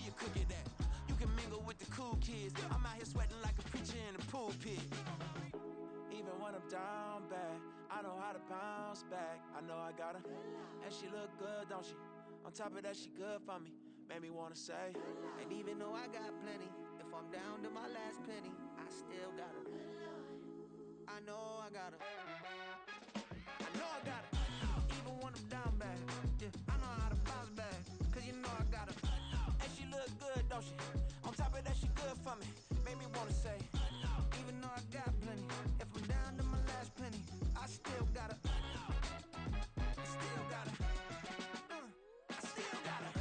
you cook it at? You can mingle with the cool kids. I'm out here sweating like a preacher in the pulpit. Even when I'm down bad, I know how to bounce back. I know I got her, and she look good, don't she? On top of that, she good for me. Made me wanna say, and even though I got plenty, if I'm down to my last penny, I still got her. I know I got her. I know I got her. Even when I'm down bad, yeah, I know how to bounce back. Cause you know I got her. And she look good, don't she? On top of that, she good for me. Made me wanna say, even though I got plenty, if I'm down to my last penny, I still got her. I still got her. I still got her.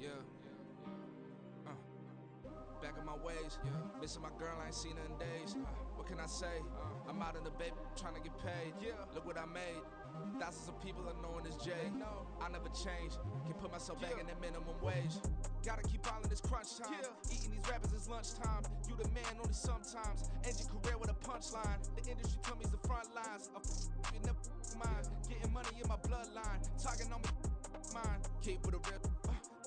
Yeah. Back in my ways, missing my girl, I ain't seen her in days. What can I say? I'm out in the baby, trying to get paid. Look what I made. Thousands of people are knowing this J. I never change. Can put myself back in the minimum wage. Gotta keep all in this crunch time. Eating these rappers is lunchtime. You the man only sometimes. End your career with a punchline. The industry told me it's the front lines. You never mine. Getting money in my bloodline. Talking on me, mine. Keep with a real.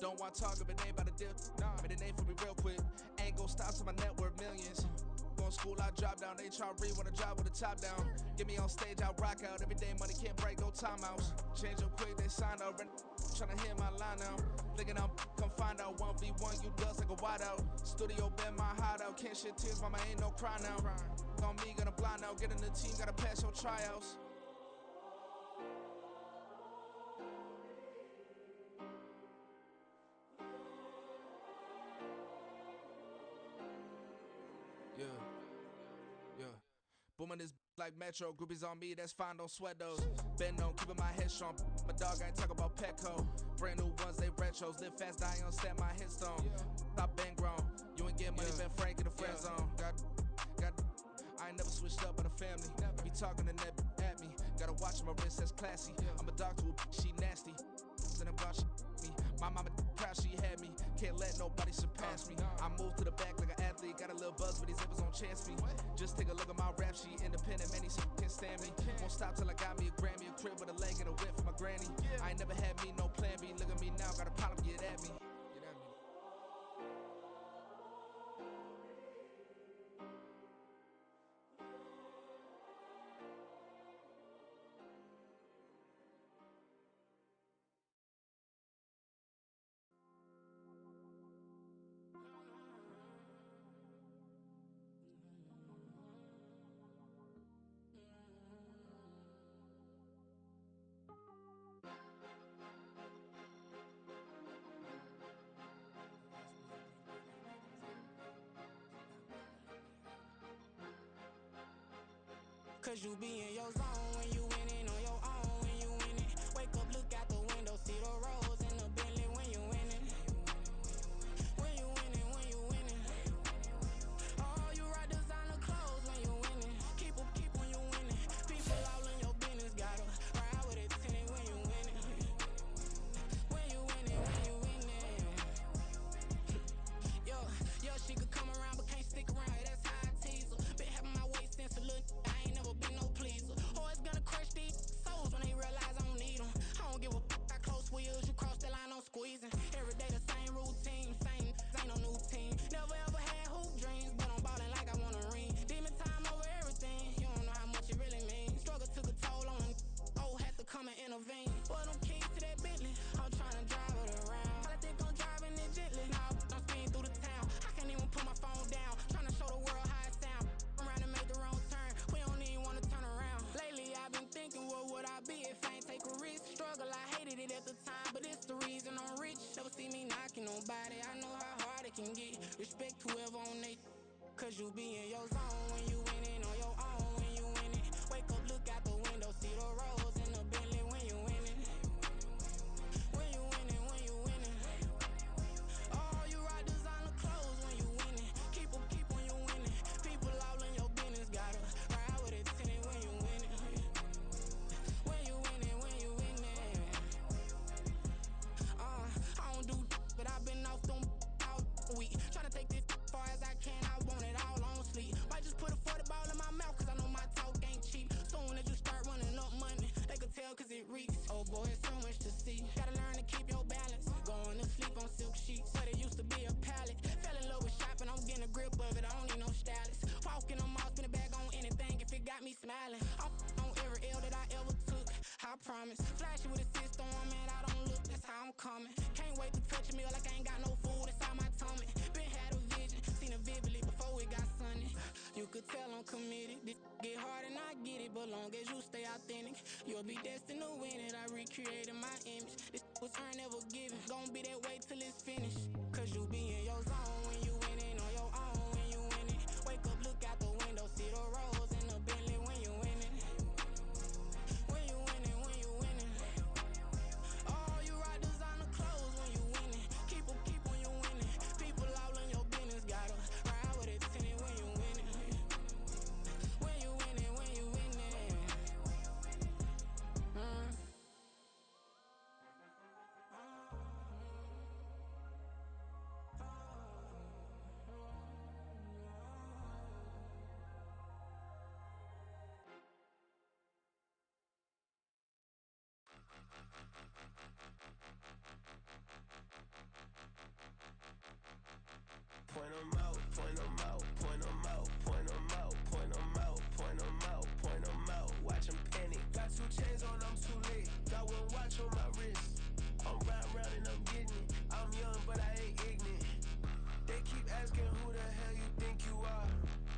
Don't want to talk if it ain't about a dip. Made a name for me real quick. Ain't gon' stop till my net worth millions. Going school, I drop down. They try to read when I drop with the top down. Get me on stage, I rock out. Every day money can't break, go timeouts. Change up quick, they signed up. Tryna hear my line now. Thinking I'm come find out 1v1, you dust like a wideout. Studio been my hideout. Can't shed tears, mama ain't no cry now. On me, gonna blind out. Get in the team, gotta pass your tryouts. Yeah. Booming this like Metro, groupies on me, that's fine, don't sweat those. Been on, keeping my head strong. My dog, I ain't talk about Petco. Brand new ones, they retros. Live fast, die on set, my headstone. Stop been grown. You ain't getting money, been frank in the friend zone. Got. I ain't never switched up on the family. Be talking to that at me. Gotta watch my wrist, that's classy. I'm a dog to a she nasty. And I'm gone, she me. My mama proud she had me. Can't let nobody surpass me. I move to the back like an athlete. Got a little buzz, but these zippers don't chance me. Just take a look at my rap sheet. Independent, man, these can't stand me. Won't stop till I got me a Grammy. A crib with a leg and a whip for my granny. I ain't never had me, no plan B. Look at me now, got a problem, get at me. Cause you be in your zone when you winning on your own when you winning. Wake up, look out the window, see the roads in the Bentley when you winning. When you winning, when you winning. Oh, you rock designer clothes when you winning. Keep when you winning. People all in your business, gotta ride with it tinted when you winning. When you winning, when you winning. Yo, she could come around but can't stick around, that's how I tease her. Been having my waist since a little, I ain't never been no pleaser. Always gonna crush these souls when they realize I don't need them. I don't give a fuck, I close wheels, you cross the line, I'm squeezing. Every day the same routine, same, ain't no new team. Never ever had hoop dreams, but I'm ballin' like I wanna ring. Demon time over everything, you don't know how much it really means. Struggle took a toll on them, had to come and intervene. Boy, them keys to that Bentley, I'm tryna drive it around. I think I'm driving it gently, now I'm speeding through the town. I can't even put my phone down, tryna show the world how it sound. Around and make the wrong turn, we don't even wanna turn around. Lately I've been thinking, what would I be if I ain't take a risk? Struggle, I hated it at the time, but it's the reason I'm rich. Never see me knocking nobody, I know how hard it can get. Respect whoever on they, cause you be in your zone when you winning on your own when you winning. Wake up, look out the window, see the roads in the Bentley when you winning. When you winning, when you winning. long as you stay authentic. You'll be destined to win it. I recreated my image. This was earned, never given. Gonna be that way till it's finished. Cause you be in your zone when you winning on your own when you winning. Wake up, look out the window, see the rose in the Bentley when you winning. When you winning, when you winning. Oh, you rock designer clothes when you winning. Keep when you winning. People all in your business, gotta ride with it tinted when you winning. When you winning, when you winning. Point 'em out, point 'em out, point 'em out, point 'em out, point 'em out, point 'em out, point 'em out. Watch 'em panic. Got 2 chains on, I'm too late. Got 1 watch on my wrist. I'm riding round and I'm getting it. I'm young, but I ain't ignorant. They keep asking who the hell you think you are.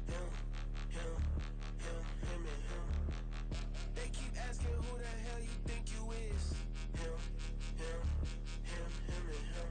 Him, him, him, him, and him. They keep asking who the hell you think you is. Him, him, him, him, and him.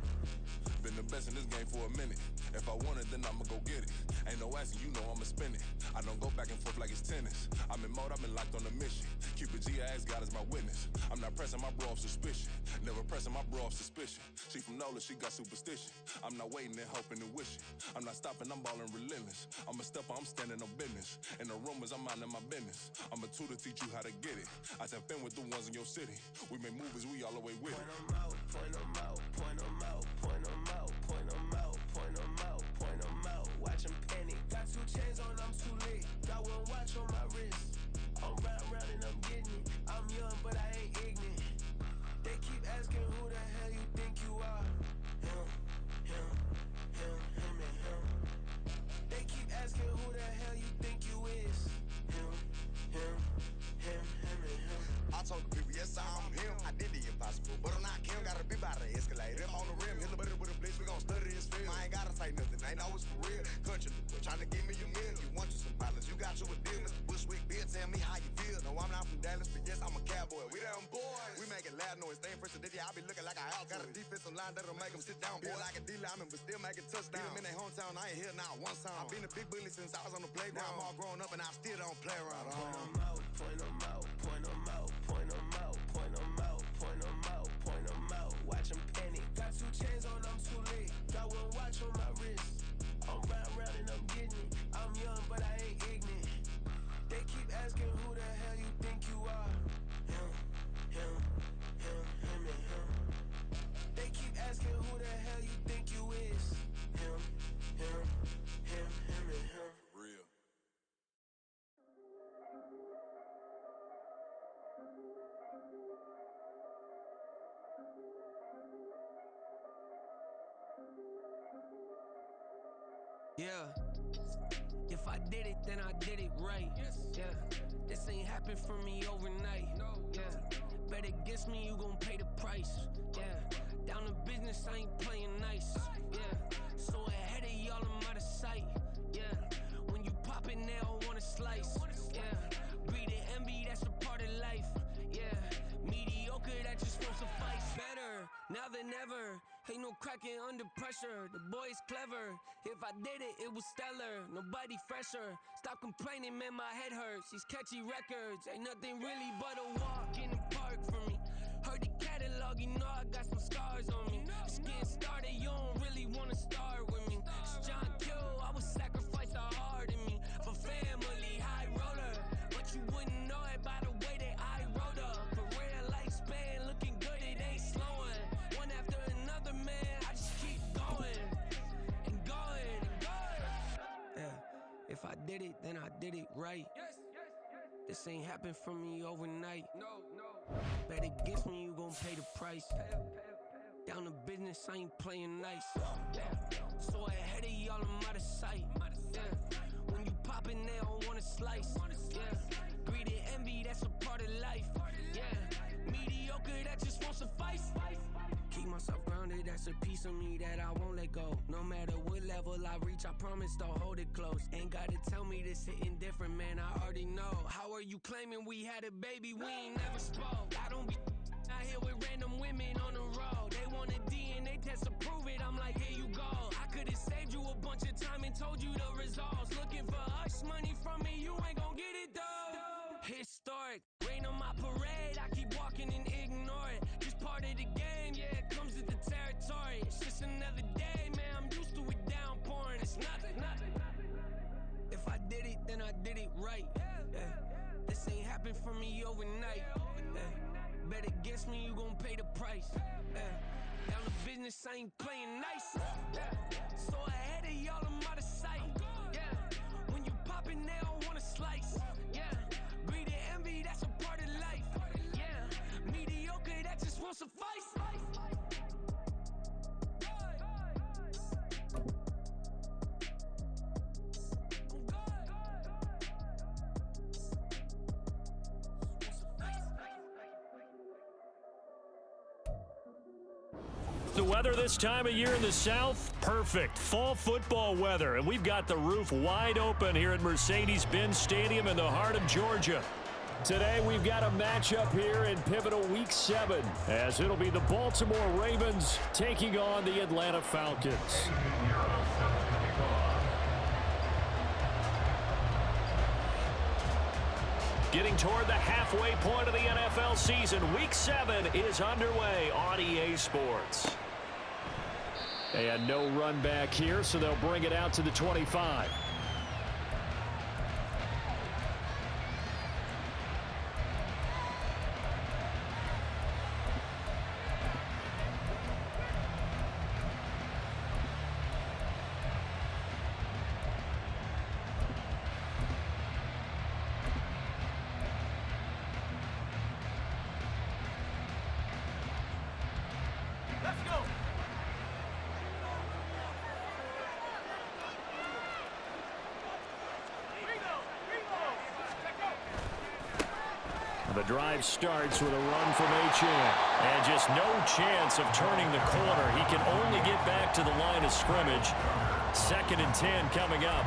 Been the best in this game for a minute. If I want it, then I'ma go get it. Ain't no asking, you know I'ma spin it. I don't go back and forth like it's tennis. I'm in mode, I've been locked on a mission. Cupid G, I ask God as my witness. I'm not pressing my bro off suspicion. Never pressing my bro off suspicion. She from NOLA, she got superstition. I'm not waiting and hoping and wishing. I'm not stopping, I'm balling relentless. I'm a stepper, I'm standing on business. In the rumors, I'm minding my business. I'm a tutor, teach you how to get it. I tap in with the ones in your city. We make movies, we all the way with it. Point 'em out, point 'em out, point 'em out, point 'em out, point 'em out, point 'em out, point 'em out. Watch 'em panic. Got 2 chains on, I'm too late. Got 1 watch on my wrist. I'm riding round and I'm getting it. I'm young, but I ain't ignorant. They keep asking who the hell you think you are. Him, him, him, him, and him. They keep asking who the hell you think you is. Him, him, him, him, and him. I told the people, yes, I'm him. I did the impossible, but I'm not Kim. Gotta be by the escalator. I'm on the rim, hit a butter with a blitz. We gon' study this film. I ain't gotta say nothing, ain't know it's for real. Country, trying to give me a meal. You want you some violence, you got you a deal. Mr. Bushwick, Bill, tell me how you feel. No, I'm not from Dallas, but yes, I'm a cowboy. We them boys. We making loud noise, staying fresh to this. I be looking like a house. Got a defensive line that'll make them sit down. Feel like a D lineman, but still making touchdowns. Beat them in their hometown, I ain't here now one time. I've been a big bully since I was on the playground. Now I'm all grown up and I still don't play around. Point 'em out, point 'em out, point 'em out, point 'em out, point 'em out, point 'em out, point 'em out. Watch 'em panic. Got 2 chains on, I'm too late. Got 1 watch on my wrist. I'm riding round and I'm getting it. I'm young, but I ain't ignorant. They keep asking who the hell you think you are. Him, him, him, him, and him. They keep asking who the hell you think you is. Him, him, him, him, and him. Real. Yeah. If I did it, then I did it right. Yeah. This ain't happened for me overnight. Yeah. Bet against me, you gon' pay the price. Yeah. Down to business, I ain't playing nice. Yeah. So ahead of y'all, I'm out of sight. Yeah. When you pop it, they don't wanna slice. Yeah. Greed and envy, that's a part of life. Yeah. Mediocre, that just won't suffice. Better now than ever. Ain't no cracking under pressure. The boy's clever. If I did it, it was stellar. Nobody fresher. Stop complaining, man, my head hurts. These catchy records ain't nothing really but a walk in the park for me. Heard the catalog, you know I got some scars on me. Just getting started, you don't really wanna start with me. It's John Kill, I would sacrifice a heart in me for family, high roller. But you wouldn't know it by the way that I wrote up. Career lifespan looking good, it ain't slowing. One after another, man, I just keep going and going and going. Yeah, if I did it, then I did it right. This ain't happened for me overnight. Bet against me, you gon' pay the price. Down to business, I ain't playing nice. Yeah. So ahead of y'all, I'm out of sight. Yeah. When you poppin', they don't wanna slice. Yeah. Greed and envy, that's a part of life. Yeah. Mediocre, that just won't suffice. Keep myself grounded, that's a piece of me that I won't let go. No matter what level I reach, I promise to hold it close. Ain't gotta tell me this hitting different, man, I already know. How are you claiming we had a baby? We ain't never spoke. I don't be out here with random women on the road. They want a DNA test to prove it. I'm like, here you go. I could've saved you a bunch of time and told you the results. Looking for hush money from me, you ain't gon' get it though. Historic, rain on my parade. I keep walking and ignore it. Just part of the game, yeah, it comes with the territory. It's just another day, man, I'm used to it downpouring. It's nothing. If I did it, then I did it right. Yeah. This ain't happened for me overnight. Yeah. Bet against me, you gon' pay the price. Yeah. Down the business, I ain't playing nice. Yeah. So ahead of y'all, I'm out of sight. Yeah. When you poppin', they don't wanna slice. Yeah. Greed and envy, that's a part of life. Yeah. Mediocre, that just won't suffice. The weather this time of year in the South, perfect. Fall football weather, and we've got the roof wide open here at Mercedes-Benz Stadium in the heart of Georgia. Today, we've got a matchup here in pivotal Week 7, as it'll be the Baltimore Ravens taking on the Atlanta Falcons. Getting toward the halfway point of the NFL season, Week 7 is underway on EA Sports. And no run back here, so they'll bring it out to the 25. The drive starts with a run from Achane. And just no chance of turning the corner. He can only get back to the line of scrimmage. 2nd and 10 coming up.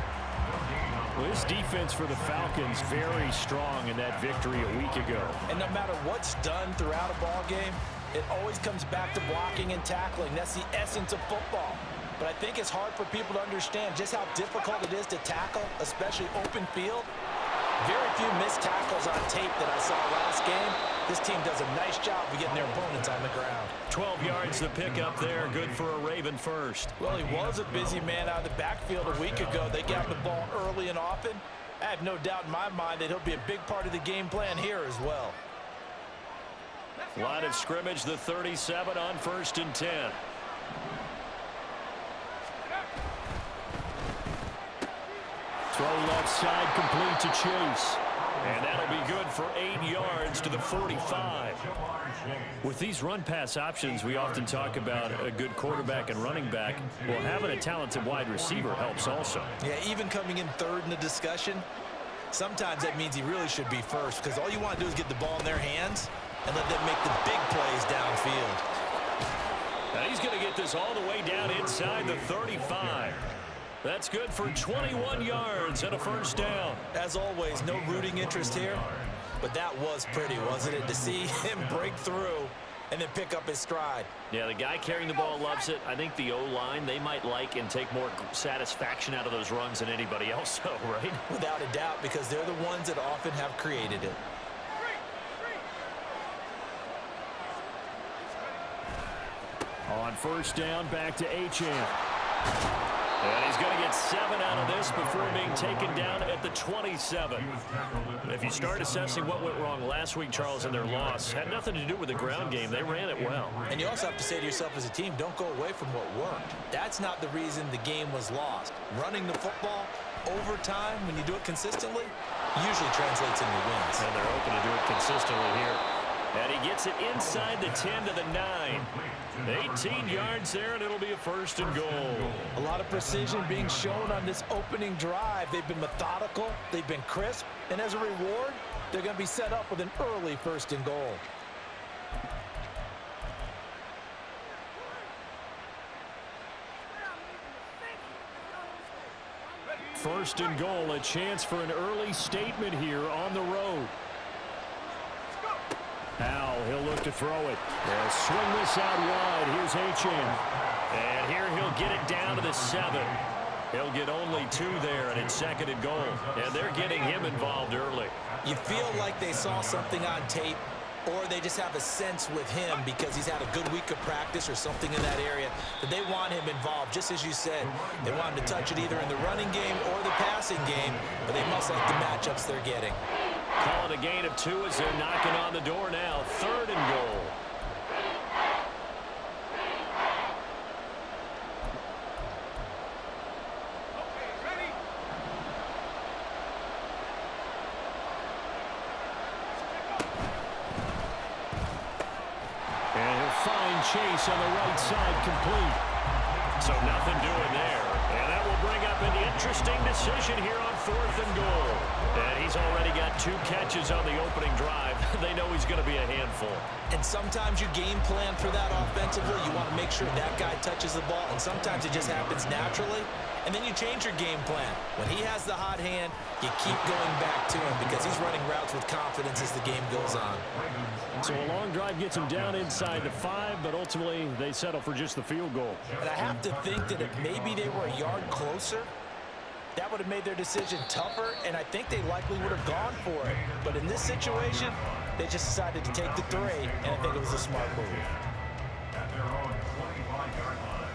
Well, this defense for the Falcons very strong in that victory a week ago. And no matter what's done throughout a ball game, it always comes back to blocking and tackling. That's the essence of football. But I think it's hard for people to understand just how difficult it is to tackle, especially open field. Very few missed tackles on tape that I saw last game. This team does a nice job of getting their opponents on the ground. 12 yards to pick up there. Good for a Raven first. Well, he was a busy man out of the backfield a week ago. They got the ball early and often. I have no doubt in my mind that he'll be a big part of the game plan here as well. Line of scrimmage, the 37 on 1st and 10. Throw left side, complete to Chase. And that'll be good for 8 yards to the 45. With these run-pass options, we often talk about a good quarterback and running back. Well, having a talented wide receiver helps also. Yeah, even coming in third in the discussion, sometimes that means he really should be first, because all you want to do is get the ball in their hands and let them make the big plays downfield. And he's going to get this all the way down inside the 35. That's good for 21 yards and a first down. As always, no rooting interest here, but that was pretty, wasn't it, to see him break through and then pick up his stride. Yeah, the guy carrying the ball loves it. I think the O-line, they might like and take more satisfaction out of those runs than anybody else, though, right? Without a doubt, because they're the ones that often have created it. On 1st down, back to Achane. And he's going to get 7 out of this before being taken down at the 27. If you start assessing what went wrong last week, Charles, in their loss, had nothing to do with the ground game. They ran it well. And you also have to say to yourself as a team, don't go away from what worked. That's not the reason the game was lost. Running the football overtime, when you do it consistently, usually translates into wins. And they're hoping to do it consistently here. And he gets it inside the 10 to the 9. 18 yards there, and it'll be a 1st and goal. A lot of precision being shown on this opening drive. They've been methodical, they've been crisp, and as a reward, they're going to be set up with an early 1st and goal. First and goal, a chance for an early statement here on the road. Now he'll look to throw it. They'll swing this out wide. Here's Achane. And here he'll get it down to the 7. He'll get only 2 there, and it's 2nd and goal. And they're getting him involved early. You feel like they saw something on tape, or they just have a sense with him because he's had a good week of practice or something in that area that they want him involved. Just as you said, they want him to touch it either in the running game or the passing game, but they must like the matchups they're getting. Call it a gain of 2 as they're knocking on the door now. 3rd and goal. Chase on the right side complete. So nothing doing there. And that will bring up an interesting decision here on 4th and goal. And he's already got 2 catches on the opening drive. They know he's going to be a handful. And sometimes you game plan for that offensively. You want to make sure that guy touches the ball. And sometimes it just happens naturally. And then you change your game plan. When he has the hot hand, you keep going back to him because he's running routes with confidence as the game goes on. So a long drive gets him down inside the 5, but ultimately they settle for just the field goal. And I have to think that if maybe they were a yard closer, that would have made their decision tougher, and I think they likely would have gone for it. But in this situation, they just decided to take the 3, and I think it was a smart move. At their own 25-yard line.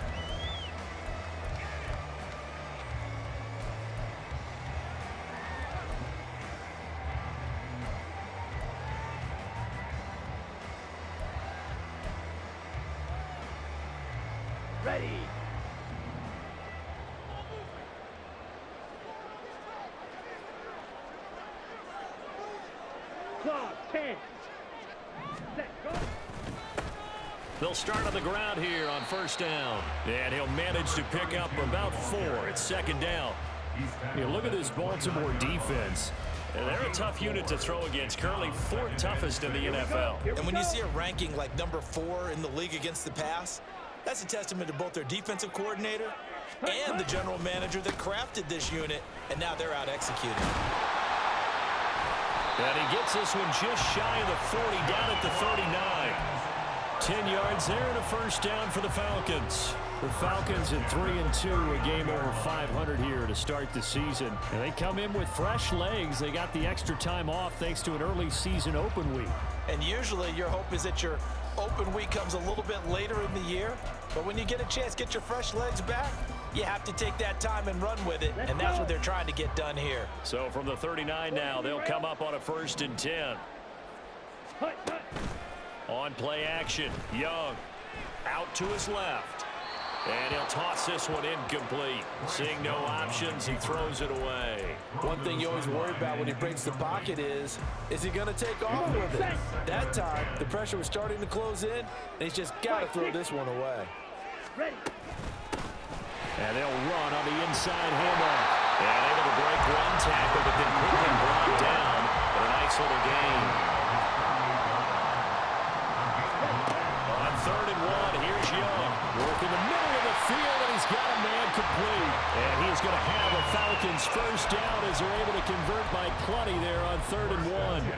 Ready. Clock, 10. Set, go. They'll start on the ground here on 1st down. And he'll manage to pick up about 4. It's 2nd down. You look at this Baltimore defense. And they're a tough unit to throw against, currently 4th toughest in the NFL. And when you see a ranking like number 4 in the league against the pass, that's a testament to both their defensive coordinator and the general manager that crafted this unit, and now they're out executing. And he gets this one just shy of the 40, down at the 39. 10 yards there and a 1st down for the Falcons. The Falcons in 3-2, a game over 500 here to start the season. And they come in with fresh legs. They got the extra time off thanks to an early season open week. And usually your hope is that your open week comes a little bit later in the year. But when you get a chance to get your fresh legs back, you have to take that time and run with it. And that's what they're trying to get done here. So from the 39 now, they'll come up on a 1st and 10. On play action, Young out to his left. And he'll toss this one incomplete. Seeing no options, he throws it away. One thing you always worry about when he breaks the pocket is he going to take off with it? That time, the pressure was starting to close in, and he's just got to throw this one away. And they'll run on the inside handoff. And able to break one tackle, but then quickly brought down. But a nice little gain. On 3rd and 1, here's Young. Working the middle of the field, and he's got a man complete. And he's going to have a Falcons 1st down as they're able to convert by plenty there on 3rd and 1.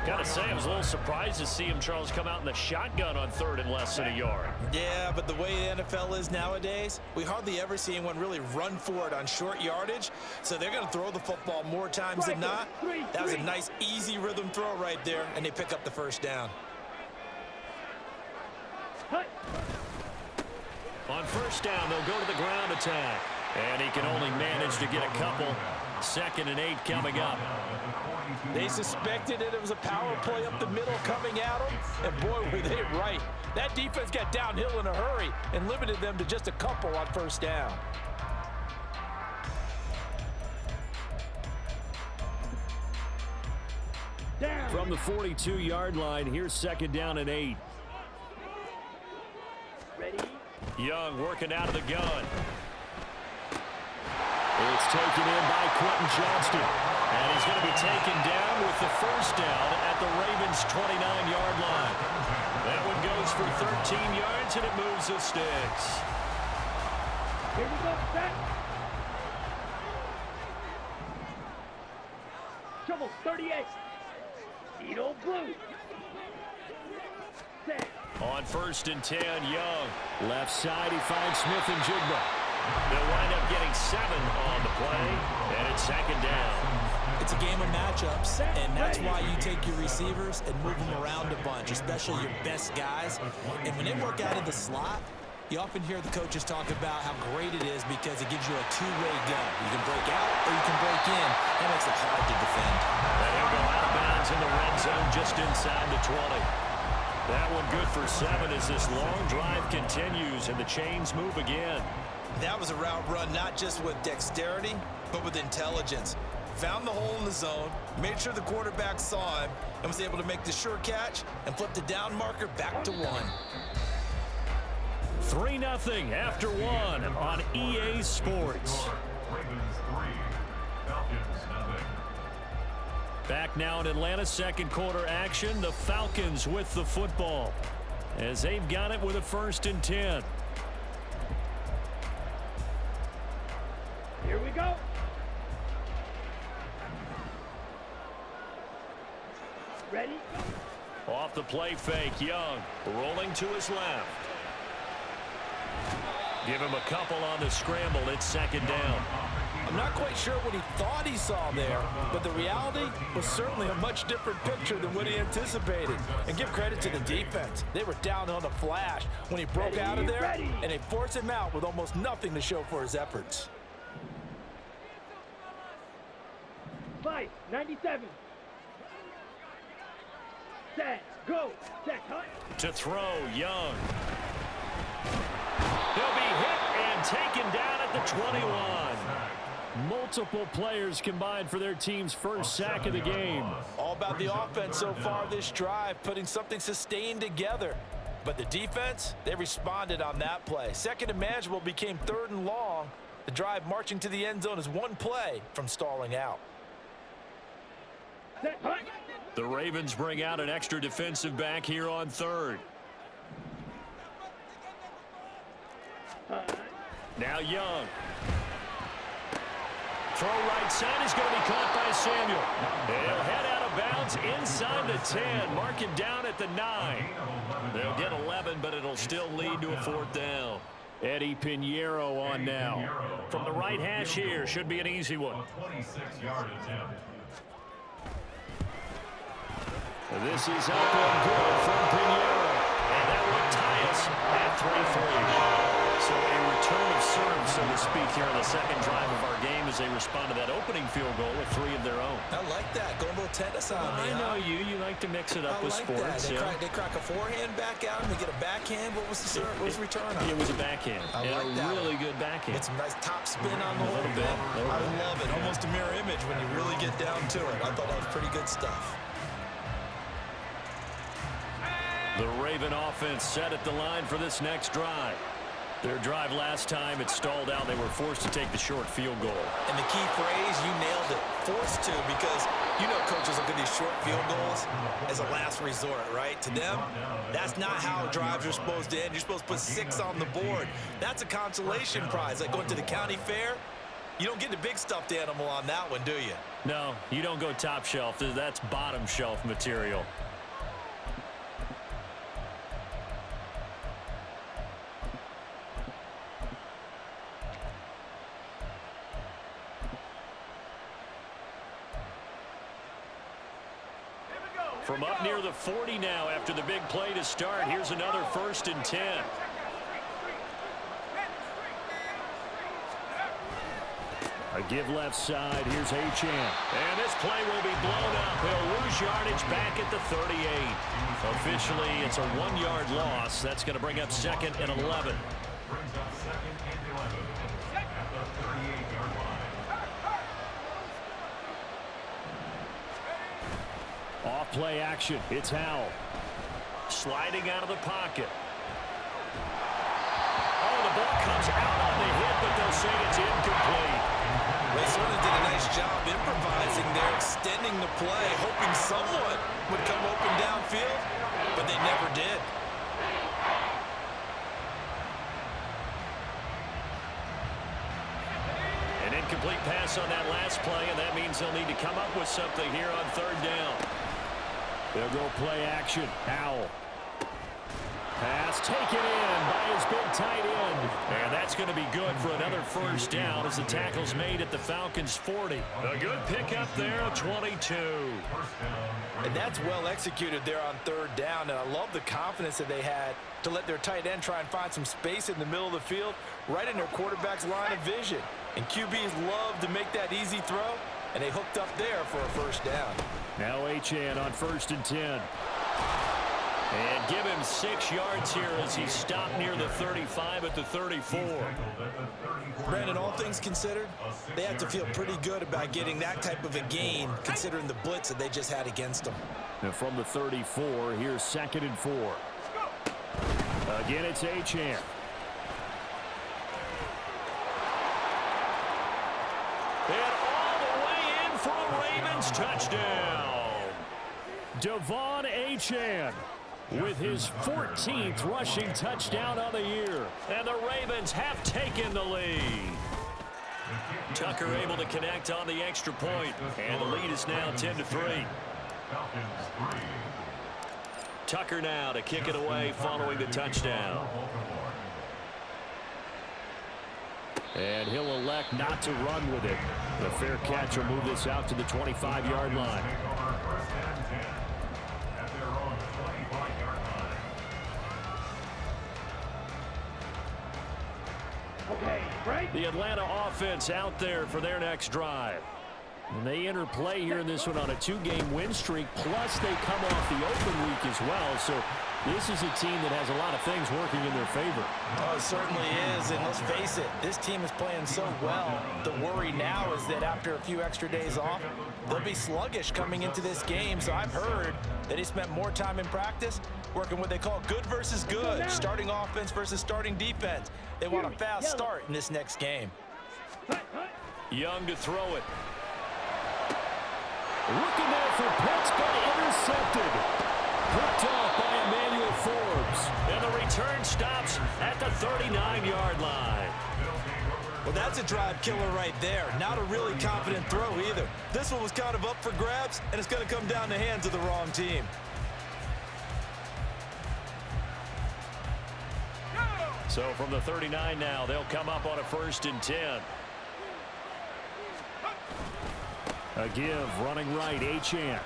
Gotta say, I was a little surprised to see him, Charles, come out in the shotgun on 3rd and less than a yard. Yeah, but the way the NFL is nowadays, we hardly ever see anyone really run for it on short yardage. So they're going to throw the football more times than not. That was a nice, easy rhythm throw right there, and they pick up the 1st down. On 1st down, they'll go to the ground attack. And he can only manage to get a couple. 2nd and 8 coming up. They suspected it was a power play up the middle coming at them, and boy, were they right. That defense got downhill in a hurry and limited them to just a couple on 1st down. From the 42-yard line, here's 2nd down and 8. Ready? Young working out of the gun. It's taken in by Quentin Johnston. And he's going to be taken down with the 1st down at the Ravens' 29-yard line. That one goes for 13 yards, and it moves the sticks. Here we go, set. 38. Edo blue. Set. On 1st and 10, Young. Left side, he finds Smith and Jigba. They'll wind up getting 7 on the play, and it's 2nd down. It's a game of matchups, and that's why you take your receivers and move them around a bunch, especially your best guys. And when they work out of the slot, you often hear the coaches talk about how great it is because it gives you a two-way gun. You can break out or you can break in. That makes it hard to defend. And he'll go out of bounds in the red zone just inside the 20. That one good for 7 as this long drive continues and the chains move again. That was a route run not just with dexterity, but with intelligence. Found the hole in the zone, made sure the quarterback saw him, and was able to make the sure catch and flip the down marker back to 1. 3-0 after 1 on EA Sports. Ravens 3, Falcons 0. Back now in Atlanta, second quarter action. The Falcons with the football as they've got it with a 1st and 10. Here we go. Ready? Off the play fake, Young rolling to his left. Give him a couple on the scramble. It's 2nd down. I'm not quite sure what he thought he saw there, but the reality was certainly a much different picture than what he anticipated. And give credit to the defense. They were down on the flash when he broke out of there, and they forced him out with almost nothing to show for his efforts. 5-97. Set, go, set, cut. To throw, Young. He'll be hit and taken down at the 21. Multiple players combined for their team's first sack of the game. All about the offense so far this drive, putting something sustained together. But the defense, they responded on that play. 2nd and manageable became 3rd and long. The drive marching to the end zone is 1 play from stalling out. Set, cut. The Ravens bring out an extra defensive back here on 3rd. Now Young. Throw right side is going to be caught by Samuel. He'll head out of bounds inside the 10. Mark him down at the 9. They'll get 11, but it'll still lead to a 4th down. Eddie Pinheiro on now. From the right hash here, should be an easy one. A 26-yard attempt. This is up and good from Pinheiro. And that will tie us at 3-3. So a return of serve, so to speak, here on the second drive of our game as they respond to that opening field goal with 3 of their own. I like that. Going a little tennis on me. I know you. You like to mix it up with sports. They crack a forehand back out and they get a backhand. What was the serve? What was the return on? It was a backhand. I like that. Really good backhand. Get some nice top spin on the little bit. I love it. Almost a mirror image when you really get down to it. I thought that was pretty good stuff. The Raven offense set at the line for this next drive. Their drive last time, it stalled out. They were forced to take the short field goal. And the key phrase, you nailed it. Forced to, because you know coaches look at these short field goals as a last resort, right? To them, that's not how drives are supposed to end. You're supposed to put 6 on the board. That's a consolation prize. Like going to the county fair, you don't get the big stuffed animal on that one, do you? No, you don't go top shelf. That's bottom shelf material. From up near the 40 now after the big play to start. Here's another 1st and 10. A give left side. Here's Achane. And this play will be blown up. He'll lose yardage back at the 38. Officially, it's a 1-yard loss. That's going to bring up 2nd and 11. Brings up 2nd and 11 at the 38-yard line. Off play action. It's Howell. Sliding out of the pocket. Oh, the ball comes out on the hit, but they'll say it's incomplete. They certainly did a nice job improvising there, extending the play, hoping someone would come open downfield, but they never did. An Incomplete pass on that last play, and that means they'll need to come up with something here on third down. They'll go play action. Howell. Pass taken in by his big tight end. And that's going to be good for another first down as the tackle's made at the Falcons' 40. A good pickup there of 22. And that's well executed there on third down, and I love the confidence that they had to let their tight end try and find some space in the middle of the field, right in their quarterback's line of vision. And QBs love to make that easy throw, and they hooked up there for a first down. Now Achane on 1st and 10. And give him 6 yards here as he stopped near the 35 at the 34. Brandon, all things considered, they have to feel pretty good about getting that type of a gain considering the blitz that they just had against them. And from the 34, here's 2nd and 4. Again, it's Achane. And all the way in for a Ravens touchdown. Devon Achane with his 14th rushing touchdown on the year. And the Ravens have taken the lead. Tucker able to connect on the extra point. And the lead is now 10-3. Tucker now to kick it away following the touchdown. And he'll elect not to run with it. The fair catch will move this out to the 25-yard line. The Atlanta offense out there for their next drive. And they enter play here in this one on a 2-game win streak, plus they come off the open week as well. So this is a team that has a lot of things working in their favor. Oh, it certainly is, and let's face it, this team is playing so well. The worry now is that after a few extra days off, they'll be sluggish coming into this game. So I've heard that he spent more time in practice working what they call good versus good, starting offense versus starting defense. They want a fast start in this next game. Young to throw it. Looking there for Pitts, but intercepted. Picked off by Emmanuel Forbes. And the return stops at the 39-yard line. Well, that's a drive killer right there. Not a really confident throw either. This one was kind of up for grabs, and it's going to come down the hands of the wrong team. So from the 39 now, they'll come up on a 1st and 10. A give, running right, Achane.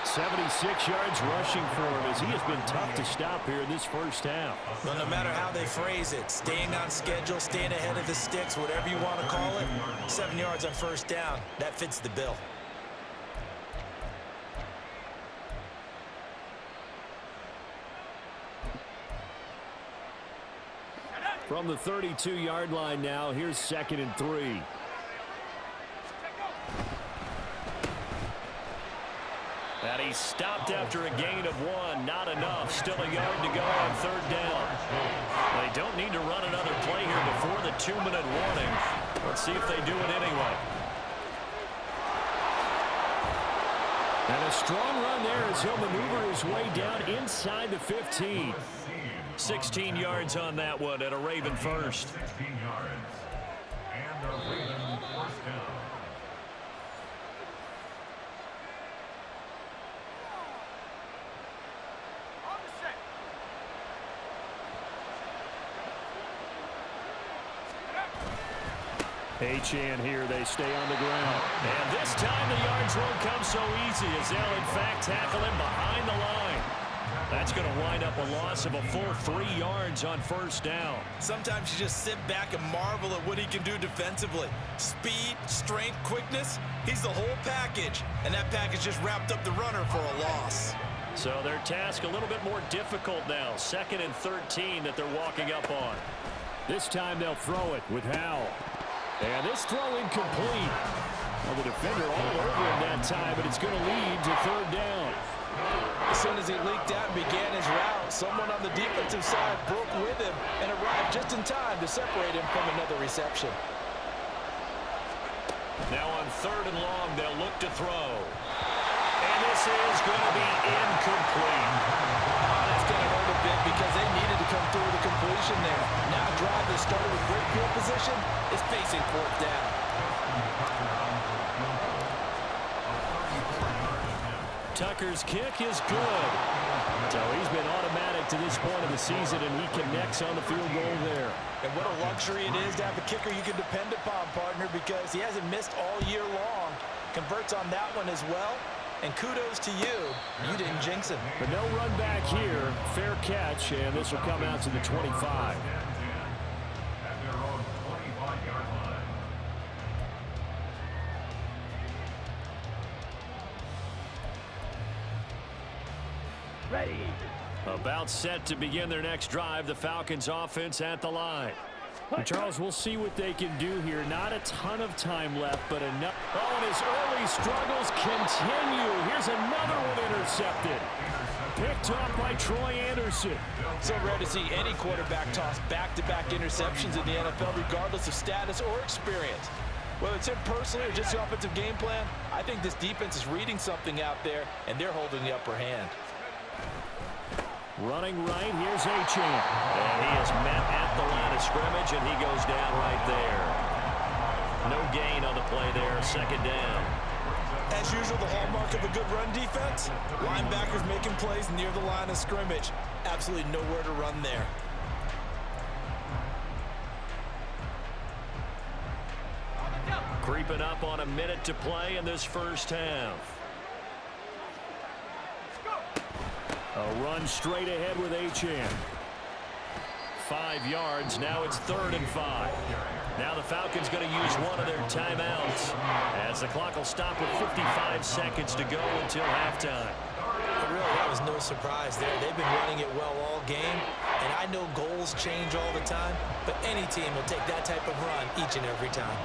76 yards rushing for him as he has been tough to stop here in this first half. Well, no matter how they phrase it, staying on schedule, staying ahead of the sticks, whatever you want to call it, 7 yards on 1st down, that fits the bill. From the 32-yard line now, here's 2nd and 3. And he stopped after a gain of 1. Not enough. Still a yard to go on 3rd down. They don't need to run another play here before the 2-minute warning. Let's see if they do it anyway. And a strong run there as he'll maneuver his way down inside the 15. 16 yards on that one and a Raven first. 16 yards. And a Raven first down. Achane here, they stay on the ground. And this time the yards won't come so easy as they'll in fact tackle him behind the line. That's going to wind up a loss of a full 3 yards on 1st down. Sometimes you just sit back and marvel at what he can do defensively. Speed, strength, quickness, he's the whole package. And that package just wrapped up the runner for a loss. So their task a little bit more difficult now. 2nd and 13 that they're walking up on. This time they'll throw it with Howell. And this throw incomplete. Well, the defender all over him that time, but it's going to lead to 3rd down. As soon as he leaked out and began his route, someone on the defensive side broke with him and arrived just in time to separate him from another reception. Now on 3rd and long, they'll look to throw. And this is going to be incomplete. That's going to hurt a bit because they needed to come through with a completion there. Now a drive that started with great field position is facing 4th down. Tucker's kick is good. So he's been automatic to this point of the season, and he connects on the field goal there. And what a luxury it is to have a kicker you can depend upon, partner, because he hasn't missed all year long. Converts on that one as well. And kudos to you. You didn't jinx him. But no run back here. Fair catch, and this will come out to the 25. Ready. About set to begin their next drive. The Falcons offense at the line. And Charles, we'll see what they can do here. Not a ton of time left, but enough. Oh, and his early struggles continue. Here's another one intercepted. Picked off by Troy Anderson. So rare to see any quarterback toss back-to-back interceptions in the NFL, regardless of status or experience. Whether it's him personally or just the offensive game plan, I think this defense is reading something out there, and they're holding the upper hand. Running right, here's Achane. And he is met at the line of scrimmage, and he goes down right there. No gain on the play there, second down. As usual, the hallmark of a good run defense, linebackers making plays near the line of scrimmage. Absolutely nowhere to run there. Creeping up on a minute to play in this first half. A run straight ahead with Achane. 5 yards. Now it's 3rd and 5. Now the Falcons going to use one of their timeouts as the clock will stop with 55 seconds to go until halftime. Really, that was no surprise there. They've been running it well all game, and I know goals change all the time, but any team will take that type of run each and every time.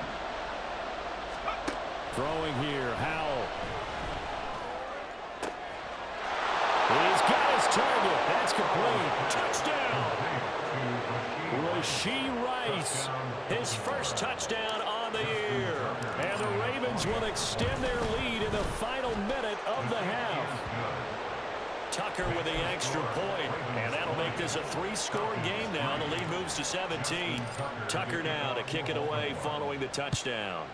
Throwing here, Howell. He's got his target. That's complete. Touchdown. Rashee Rice, his first touchdown on the year. And the Ravens will extend their lead in the final minute of the half. Tucker with the extra point, and that'll make this a 3-score game now. The lead moves to 17. Tucker now to kick it away following the touchdown.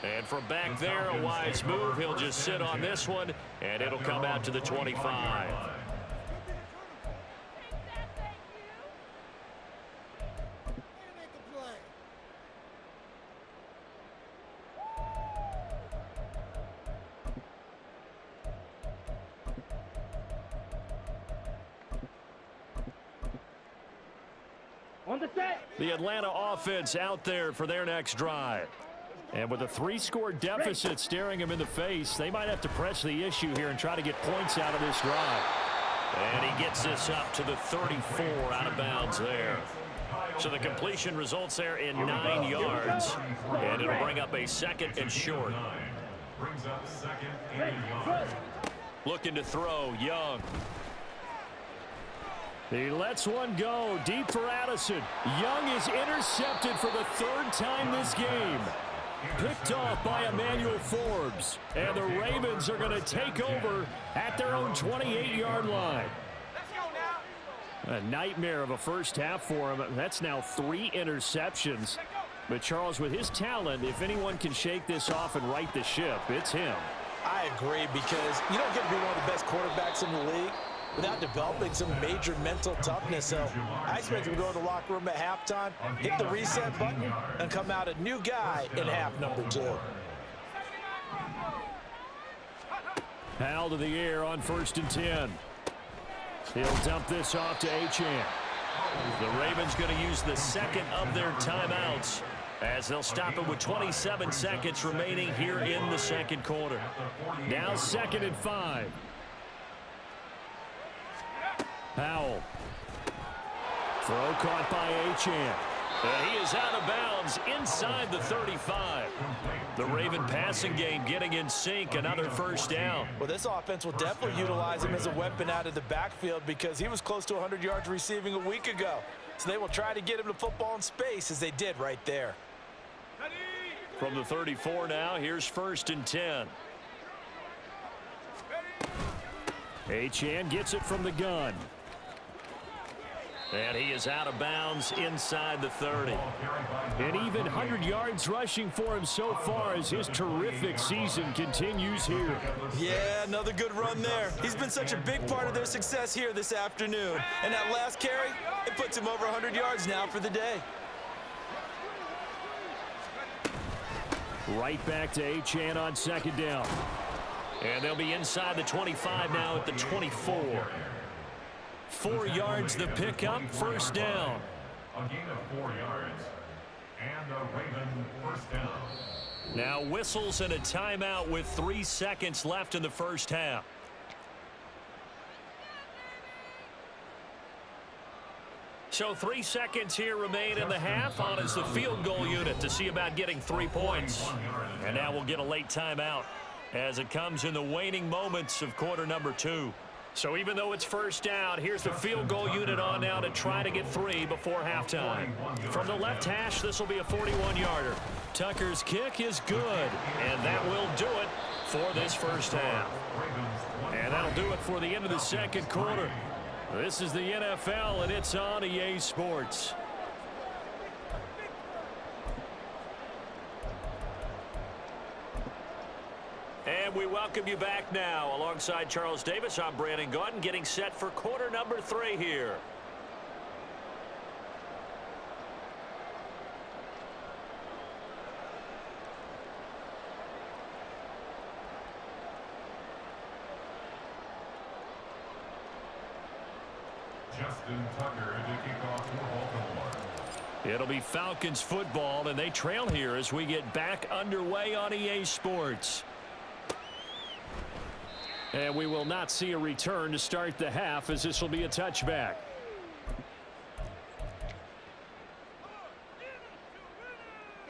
And from back there, a wise move. He'll just sit on this one, and it'll come out to the 25. On the set. The Atlanta offense out there for their next drive. And with a 3-score deficit staring him in the face, they might have to press the issue here and try to get points out of this drive. And he gets this up to the 34 out of bounds there. So the completion results there in 9 yards. And it'll bring up a 2nd and short. Looking to throw, Young. He lets one go deep for Addison. Young is intercepted for the 3rd time this game. Picked off by Emmanuel Forbes. And the Ravens are going to take over at their own 28-yard line. A nightmare of a first half for him. That's now 3 interceptions. But Charles, with his talent, if anyone can shake this off and right the ship, it's him. I agree, because you don't get to be one of the best quarterbacks in the league without developing some major mental toughness. So I expect him to go to the locker room at halftime, hit the reset button, and come out a new guy in half number 2. Howell to the air on 1st and 10. He'll dump this off to Achane. The Ravens going to use the 2nd of their timeouts as they'll stop it with 27 seconds remaining here in the 2nd quarter. Now 2nd and 5. Howell. Throw caught by Achane. And he is out of bounds inside the 35. The Raven passing game getting in sync, another 1st down. Well, this offense will definitely utilize him as a weapon out of the backfield, because he was close to 100 yards receiving a week ago. So they will try to get him the football in space, as they did right there. From the 34 now, here's 1st and 10. Achane gets it from the gun. And he is out of bounds inside the 30. And even 100 yards rushing for him so far as his terrific season continues here. Yeah, another good run there. He's been such a big part of their success here this afternoon. And that last carry, it puts him over 100 yards now for the day. Right back to Achane on second down. And they'll be inside the 25 now at the 24. 4 yards the pickup, first down. A gain of 4 yards. And a Raven first down. Now whistles and a timeout with 3 seconds left in the first half. So 3 seconds here remain in the half. On is the field goal unit to see about getting 3 points. And now we'll get a late timeout as it comes in the waning moments of quarter number 2. So even though it's first down, here's the field goal unit on now to try to get 3 before halftime. From the left hash, this will be a 41-yarder. Tucker's kick is good, and that will do it for this first half. And that'll do it for the end of the second quarter. This is the NFL, and it's on EA Sports. And we welcome you back now. Alongside Charles Davis, I'm Brandon Gaudin, getting set for quarter number 3 here. Justin Tucker to kick off for Baltimore. It'll be Falcons football, and they trail here as we get back underway on EA Sports. And we will not see a return to start the half, as this will be a touchback.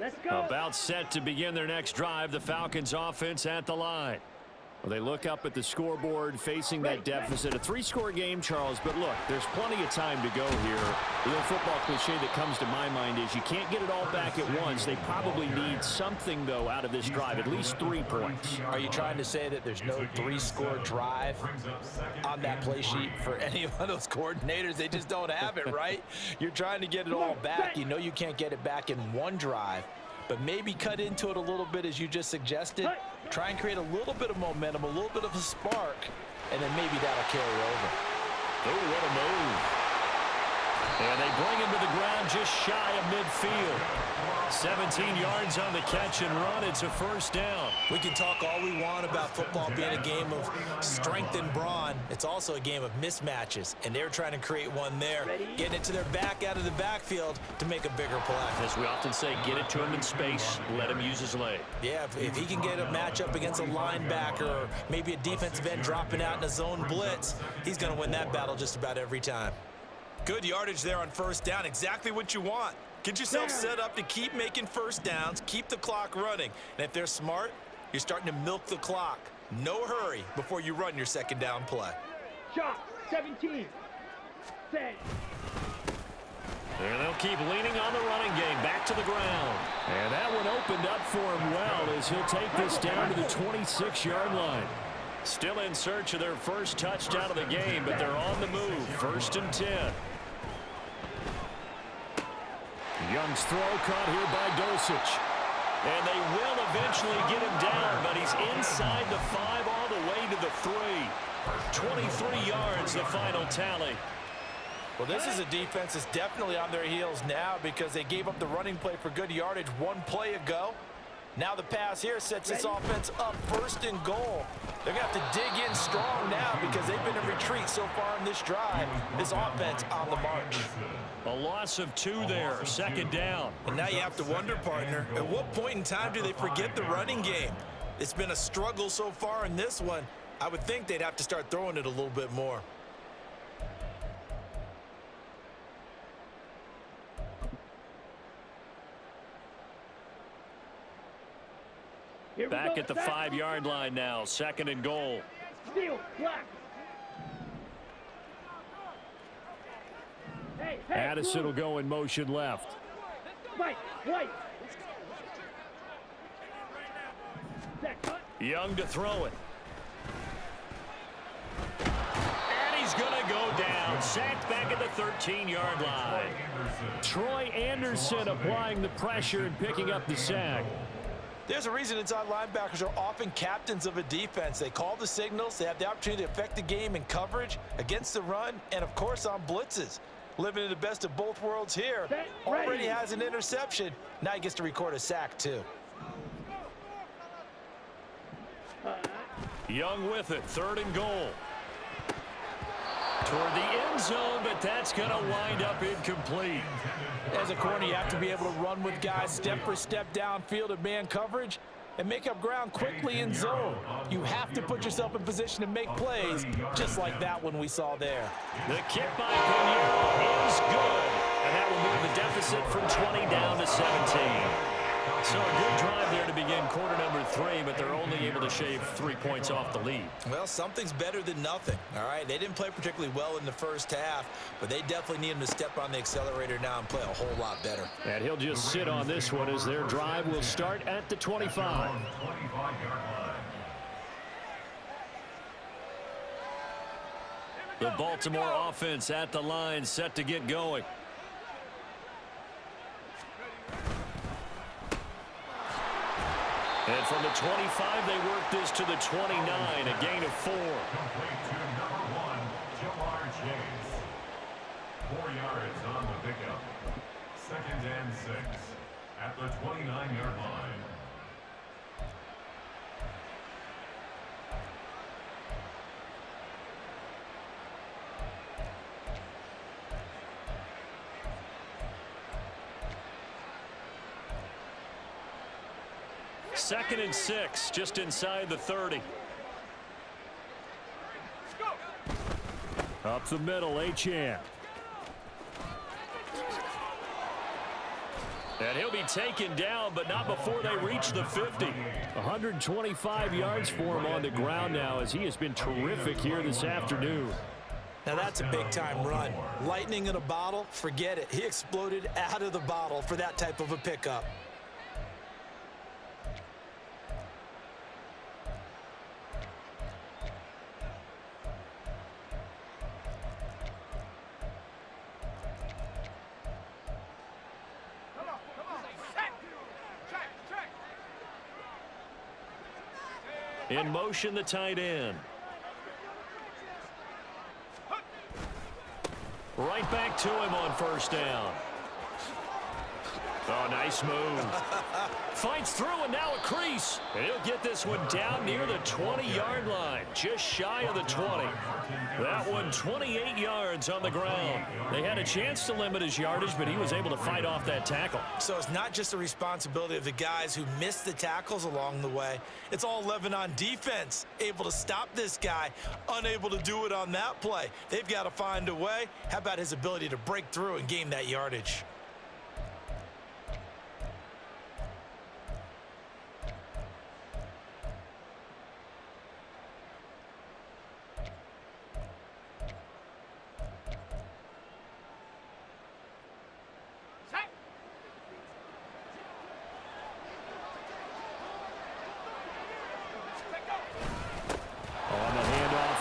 Let's go. About set to begin their next drive, the Falcons offense at the line. Well, they look up at the scoreboard facing that deficit. A 3-score game, Charles, but look, there's plenty of time to go here. The little football cliche that comes to my mind is you can't get it all back at once. They probably need something, though, out of this drive, at least 3 points. Are you trying to say that there's no 3-score drive on that play sheet for any of those coordinators? They just don't have it, right? You're trying to get it all back. You know you can't get it back in one drive, but maybe cut into it a little bit as you just suggested. Try and create a little bit of momentum, a little bit of a spark, and then maybe that'll carry over. Oh, what a move. And they bring him to the ground just shy of midfield. 17 yards on the catch and run. It's a first down. We can talk all we want about football being a game of strength and brawn. It's also a game of mismatches, and they're trying to create one there, getting it to their back out of the backfield to make a bigger play. As we often say, get it to him in space, let him use his leg. Yeah, if he can get a matchup against a linebacker or maybe a defensive end dropping out in a zone blitz, he's going to win that battle just about every time. Good yardage there on first down, exactly what you want. Get yourself set up to keep making first downs, keep the clock running. And if they're smart, you're starting to milk the clock. No hurry before you run your second down play. Shot, 17. Set. And they'll keep leaning on the running game, back to the ground. And that one opened up for him well as he'll take this down to the 26-yard line. Still in search of their first touchdown of the game, but they're on the move. 1st and 10. Young's throw caught here by Dulcich. And they will eventually get him down, but he's inside the 5 all the way to the 3. 23 yards, the final tally. Well, this is a defense that's definitely on their heels now because they gave up the running play for good yardage one play ago. Now the pass here sets this offense up 1st and goal. They're going to have to dig in strong now because they've been in retreat so far in this drive. This offense on the march. A loss of 2 there, 2nd down. And now you have to wonder, partner, at what point in time do they forget the running game? It's been a struggle so far in this one. I would think they'd have to start throwing it a little bit more. Back at the 5-yard line now, 2nd and goal. Steal, black. Hey, Addison will go in motion left. White. Young to throw it. And he's going to go down. sacked back at the 13-yard line. Troy Anderson applying the pressure and picking up the sack. There's a reason inside linebackers are often captains of a defense. They call the signals. They have the opportunity to affect the game in coverage, against the run, and, of course, on blitzes. Living in the best of both worlds here. Already has an interception. Now he gets to record a sack, too. Young with it, 3rd and goal. Toward the end zone, but that's going to wind up incomplete. As a corner, you have to be able to run with guys step for step downfield in man coverage and make up ground quickly in zone. You have to put yourself in position to make plays, just like that one we saw there. The kick by Pinheiro is good, and that will move the deficit from 20 down to 17. So a good drive there to begin quarter number 3, but they're only able to shave 3 points off the lead. Well, something's better than nothing, all right? They didn't play particularly well in the first half, but they definitely need him to step on the accelerator now and play a whole lot better. And he'll just sit on this one as their drive will start at the 25. The Baltimore offense at the line, set to get going. And from the 25, they work this to the 29, a gain of 4. Complete to number 1, Jamar Chase. 4 yards on the pickup. 2nd and 6 at the 29-yard line. Second and 6, just inside the 30. Up the middle, Achane. And he'll be taken down, but not before they reach the 50. 125 yards for him on the ground now, as he has been terrific here this afternoon. Now that's a big-time run. Lightning in a bottle, forget it. He exploded out of the bottle for that type of a pickup. In motion, the tight end. Right back to him on 1st down. Oh, nice move. Fights through and now a crease. And he'll get this one down near the 20-yard line, just shy of the 20. That one 28 yards on the ground. They had a chance to limit his yardage, but he was able to fight off that tackle. So it's not just the responsibility of the guys who missed the tackles along the way. It's all 11 on defense, able to stop this guy, unable to do it on that play. They've got to find a way. How about his ability to break through and gain that yardage?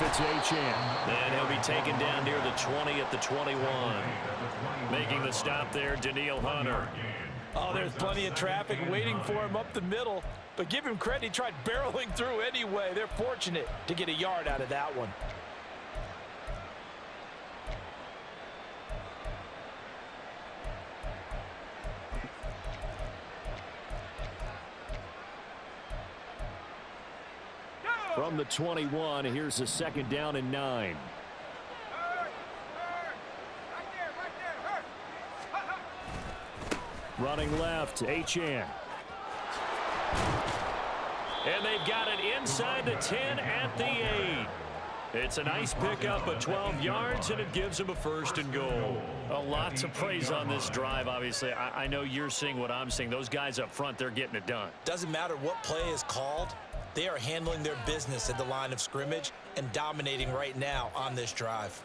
It's Achane. Then he'll be taken down near the 20 at the 21. Making the stop there, Danielle Hunter. Oh, there's plenty of traffic waiting for him up the middle. But give him credit, he tried barreling through anyway. They're fortunate to get a yard out of that one. From the 21, here's a 2nd down and 9. Running left, Achane. And they've got it inside the 10 at the 8. It's a nice pickup of 12 yards, and it gives them a 1st and goal. A lot to praise on this drive, obviously. I know you're seeing what I'm seeing. Those guys up front, they're getting it done. Doesn't matter what play is called. They are handling their business at the line of scrimmage and dominating right now on this drive.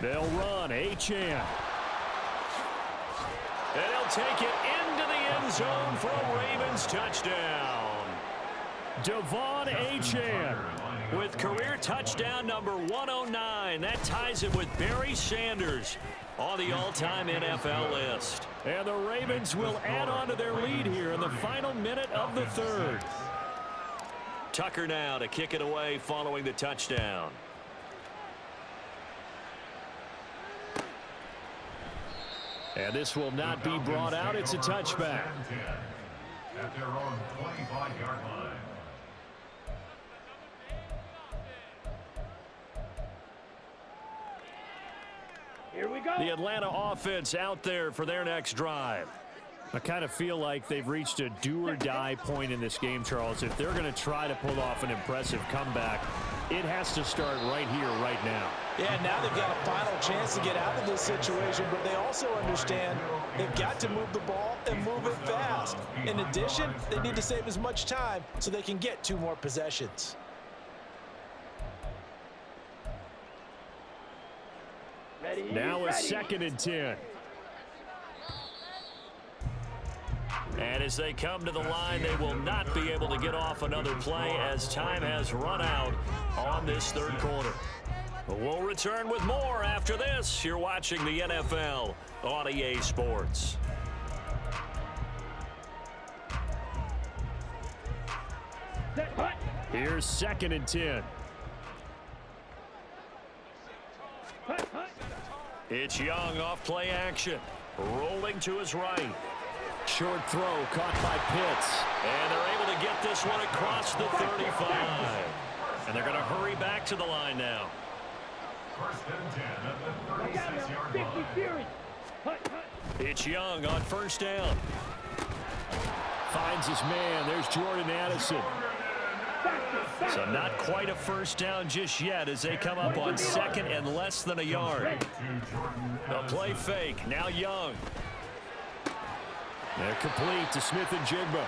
They'll run, Achane. And he'll take it into the end zone for a Ravens touchdown. Devon Achane with career touchdown number 109. That ties him with Barry Sanders on the all-time NFL list. And the Ravens will add on to their lead here in the final minute of the third. Tucker now to kick it away following the touchdown. And this will not be brought out. It's a touchback. At their own 25-yard line. Here we go. The Atlanta offense out there for their next drive. I kind of feel like they've reached a do-or-die point in this game, Charles. If they're going to try to pull off an impressive comeback, it has to start right here, right now. Yeah, now they've got a final chance to get out of this situation, but they also understand they've got to move the ball and move it fast. In addition, they need to save as much time so they can get 2 more possessions. Ready, now a 2nd and 10. And as they come to the line, they will not be able to get off another play as time has run out on this third quarter. We'll return with more after this. You're watching the NFL on EA Sports. Here's 2nd and 10. It's Young off play action. Rolling to his right. Short throw caught by Pitts. And they're able to get this one across the 35. And they're going to hurry back to the line now. 1st and 10 at the 36-yard line. It's Young on 1st down. Finds his man. There's Jordan Addison. So not quite a 1st down just yet as they come up on 2nd and less than a yard. They'll play fake. Now Young. They're complete to Smith and Jigba.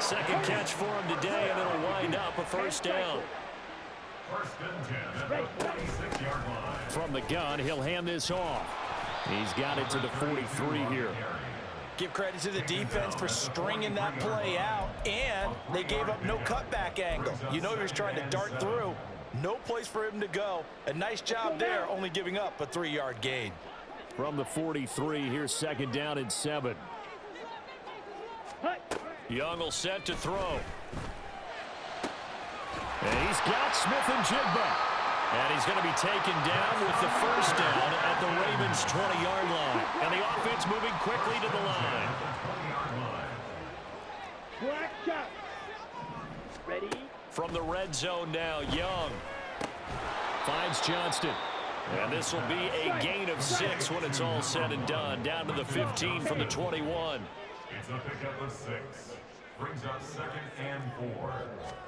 2nd catch for him today, and it'll wind up a 1st down. 1st and 10 at the 46-yard line. From the gun, he'll hand this off. He's got it to the 43 here. Give credit to the defense for stringing that play out, and they gave up no cutback angle. You know he was trying to dart through. No place for him to go. A nice job there, only giving up a 3-yard gain. From the 43, here's 2nd down and 7. Young will set to throw. And he's got Smith and Jigba. And he's going to be taken down with the 1st down at the Ravens' 20-yard line. And the offense moving quickly to the line. Black shot. Ready. From the red zone now, Young finds Johnston. And this will be a gain of 6 when it's all said and done. Down to the 15 from the 21. It's a pickup of 6. Brings up 2nd and 4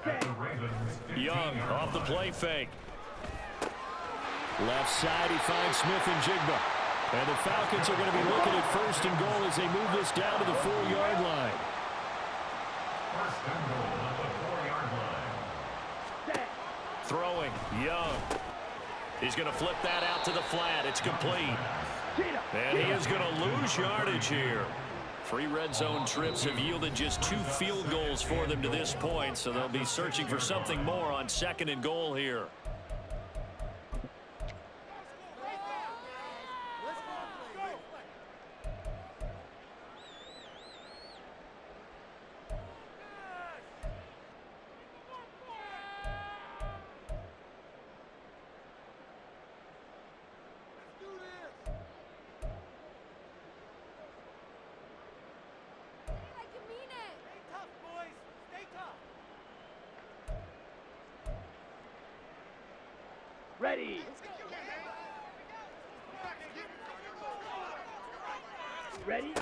at the Ravens' 15-yard line. Young off the play fake. Left side, he finds Smith and Jigba. And the Falcons are going to be looking at 1st and goal as they move this down to the 4-yard line. 1st and goal at the 4-yard line. Throwing, Young. He's going to flip that out to the flat. It's complete. And he is going to lose yardage here. 3 red zone trips have yielded just 2 field goals for them to this point, so they'll be searching for something more on 2nd and goal here. Ready. Ready.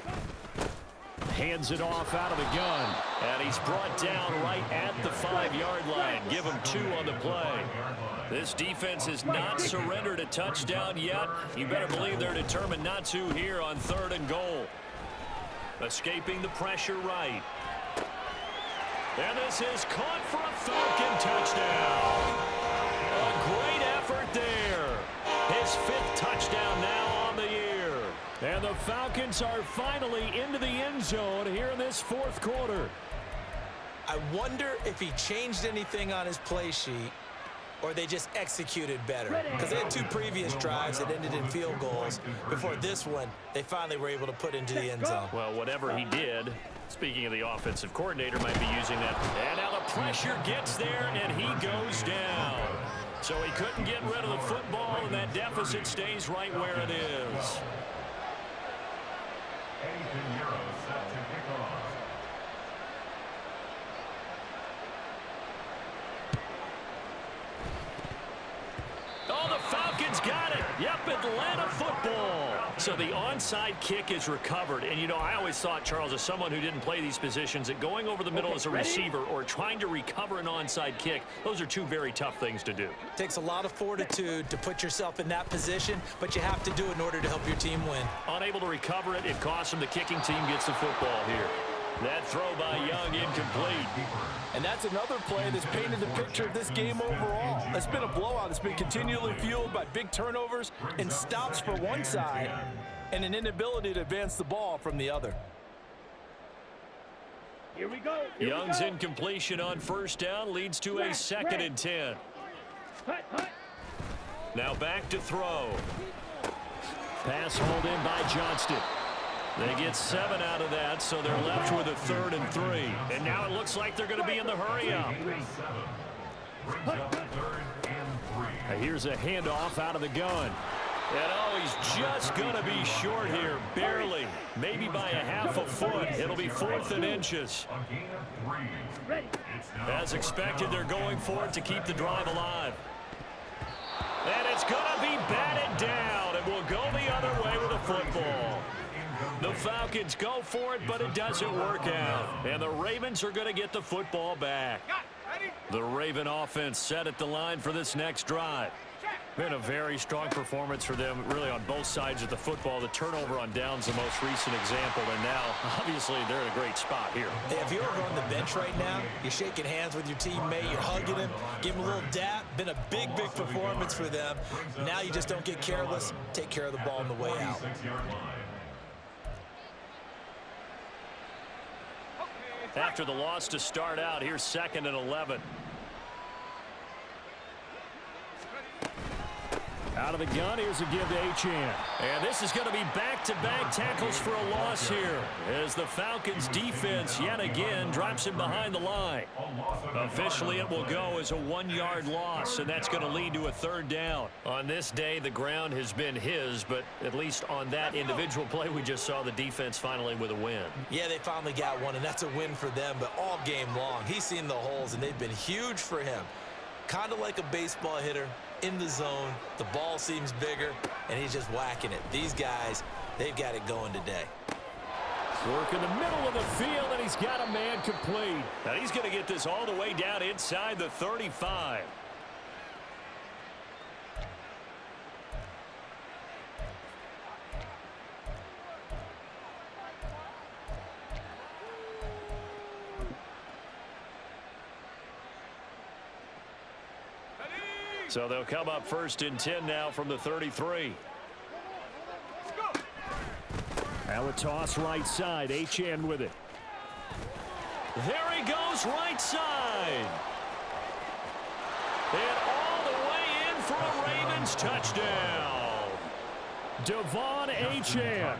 Hands it off out of the gun. And he's brought down right at the 5-yard line. Give him 2 on the play. This defense has not surrendered a touchdown yet. You better believe they're determined not to here on 3rd and goal. Escaping the pressure right. And this is caught for a Falcon touchdown. A great effort there. His 5th touchdown now on the year. And the Falcons are finally into the end zone here in this fourth quarter. I wonder if he changed anything on his play sheet or they just executed better. Because they had two previous drives that ended in field goals. Before this one, they finally were able to put into the end zone. Well, whatever he did, speaking of the offensive coordinator, might be using that. And now the pressure gets there, and he goes down. So he couldn't get rid of the football, and that deficit stays right where it is. Set to kick off. Oh, the Falcons got it. Yep, Atlanta football. So the onside kick is recovered. And, you know, I always thought, Charles, as someone who didn't play these positions, that going over the middle as a receiver or trying to recover an onside kick, those are two very tough things to do. It takes a lot of fortitude to put yourself in that position, but you have to do it in order to help your team win. Unable to recover it, it costs them. The kicking team gets the football here. That throw by Young incomplete. And that's another play that's painted the picture of this game overall. It's been a blowout. It's been continually fueled by big turnovers and stops for one side and an inability to advance the ball from the other. Here we go. Young's incompletion on first down leads to a 2nd and 10. Now back to throw. Pass hauled in by Johnston. They get 7 out of that, so they're left with a 3rd and 3. And now it looks like they're going to be in the hurry-up. Here's a handoff out of the gun. And, oh, he's just going to be short here, barely. Maybe by a half a foot. It'll be 4th and inches. As expected, they're going for it to keep the drive alive. And it's going to be batted down. It will go the other way with a football. The Falcons go for it, but it doesn't work out. And the Ravens are going to get the football back. The Raven offense set at the line for this next drive. Been a very strong performance for them, really, on both sides of the football. The turnover on downs the most recent example, and now, obviously, they're in a great spot here. Hey, if you're over on the bench right now, you're shaking hands with your teammate, you're hugging him, give him a little dap. Been a big performance for them. Now you just don't get careless. Take care of the ball on the way out. After the loss to start out, here's 2nd and 11. Out of the gun, here's a give to Achane. And this is going to be back-to-back tackles for a loss here, as the Falcons defense yet again drops him behind the line. Officially, it will go as a 1-yard loss, and that's going to lead to a 3rd down. On this day, the ground has been his, but at least on that individual play, we just saw the defense finally with a win. Yeah, they finally got one, and that's a win for them, but all game long, he's seen the holes, and they've been huge for him. Kind of like a baseball hitter. In the zone, the ball seems bigger, and he's just whacking it. These guys, they've got it going today. Work in the middle of the field, and he's got a man complete. Now he's going to get this all the way down inside the 35. So they'll come up 1st and 10 now from the 33. Now a toss right side. Achane with it. There he goes right side. And all the way in for a Ravens touchdown. Devon Achane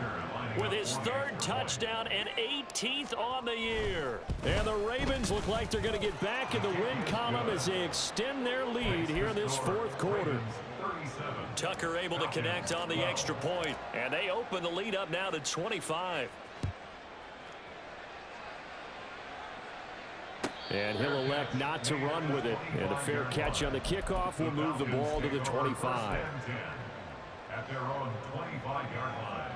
with his 3rd touchdown and 18th on the year. And the Ravens look like they're going to get back in the win column as they extend their lead here in this 4th quarter. Tucker able to connect on the extra point, and they open the lead up now to 25. And he'll elect not to run with it. And a fair catch on the kickoff will move the ball to the 25. At their own 25-yard line.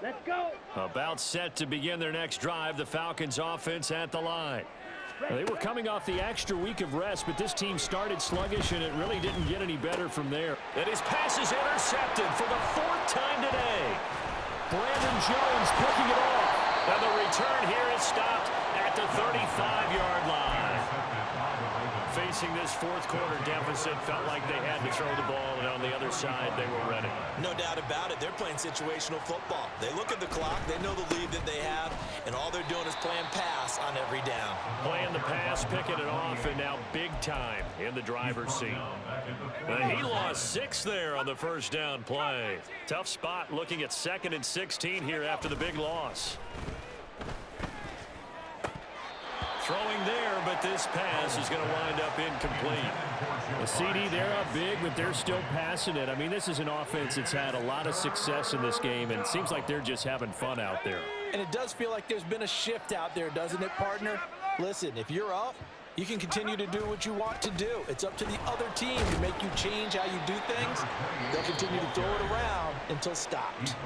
Let's go. About set to begin their next drive, the Falcons offense at the line. They were coming off the extra week of rest, but this team started sluggish, and it really didn't get any better from there. And his pass is intercepted for the 4th time today. Brandon Jones picking it off. And the return here is stopped at the 35-yard line. facing this fourth quarter deficit, felt like they had to throw the ball, and on the other side, they were ready. No doubt about it. They're playing situational football. They look at the clock, they know the lead that they have, and all they're doing is playing pass on every down. Playing the pass, picking it off, and now big time in the driver's seat. He lost 6 there on the first down play. Tough spot looking at 2nd and 16 here after the big loss. Throwing there, but this pass is going to wind up incomplete. The CD, they're up big, but they're still passing it. I mean, this is an offense that's had a lot of success in this game, and it seems like they're just having fun out there. And it does feel like there's been a shift out there, doesn't it, partner? Listen, if you're up, you can continue to do what you want to do. It's up to the other team to make you change how you do things. They'll continue to throw it around until stopped.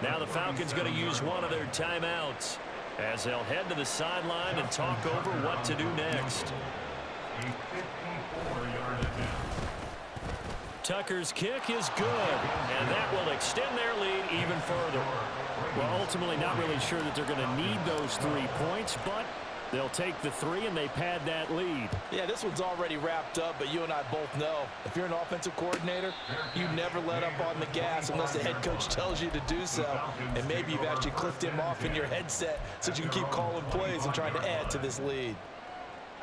Now the Falcons going to use one of their timeouts as they'll head to the sideline and talk over what to do next. Tucker's kick is good, and that will extend their lead even further. Well, ultimately not really sure that they're going to need those 3 points, but they'll take the 3 and they pad that lead. Yeah, this one's already wrapped up, but you and I both know if you're an offensive coordinator, you never let up on the gas unless the head coach tells you to do so. And maybe you've actually clicked him off in your headset so you can keep calling plays and trying to add to this lead.